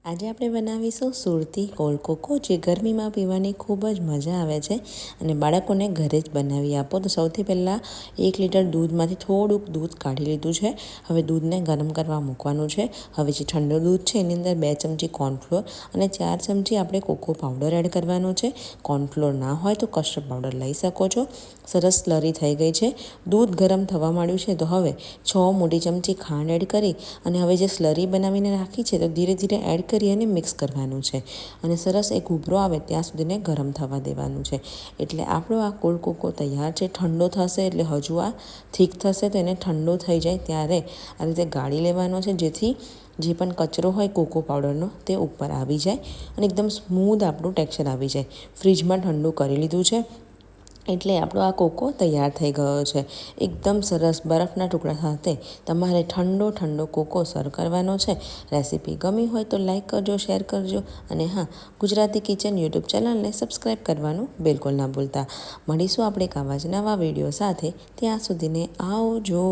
આજે આપણે બનાવીશું સુરતી કોલ્ડ કોકો, જે ગરમીમાં પીવાની ખૂબ જ મજા આવે છે અને બાળકોને ઘરે જ બનાવી આપો. તો સૌથી પહેલાં 1 લીટર દૂધમાંથી થોડુંક દૂધ કાઢી લીધું છે. હવે દૂધને ગરમ કરવા મૂકવાનું છે. હવે જે ઠંડુ દૂધ છે એની અંદર 2 ચમચી કોર્નફ્લોર અને 4 ચમચી આપણે કોકો પાવડર એડ કરવાનો છે. કોર્નફ્લોર ના હોય તો કસ્ટર્ડ પાવડર લઈ શકો છો. સરસ સ્લરી થઈ ગઈ છે. દૂધ ગરમ થવા માંડ્યું છે તો હવે 6 મોટી ચમચી ખાંડ એડ કરી અને હવે જે સ્લરી બનાવીને રાખી છે તો ધીરે ધીરે એડ કરી અને મિક્સ કરવાનું છે અને સરસ એક ઉભરો આવે ત્યાં સુધીને ગરમ થવા દેવાનું છે. એટલે આપણો આ કોલ્ડ કોકો તૈયાર છે. ઠંડો થશે એટલે હજુ આ થીક થશે તો એને ઠંડો થઈ જાય ત્યારે આ રીતે ગાળી લેવાનો છે, જેથી જે પણ કચરો હોય કોકો પાવડરનો તે ઉપર આવી જાય અને એકદમ સ્મૂધ આપણું ટેક્સચર આવી જાય. ફ્રીજમાં ઠંડુ કરી લીધું છે એટલે આપણો આ કોકો તૈયાર થઈ ગયો છે. એકદમ સરસ બરફના ટુકડા સાથે તમારે ઠંડો ઠંડો કોકો સર્વ કરવાનો છે. રેસીપી ગમી હોય તો લાઈક કરજો, શેર કરજો અને હા, ગુજરાતી કિચન યુટ્યુબ ચેનલને સબસ્ક્રાઈબ કરવાનું બિલકુલ ના ભૂલતા. મળીશું આપણે એક આવા જ નવા વિડીયો સાથે. ત્યાં સુધીને આવજો.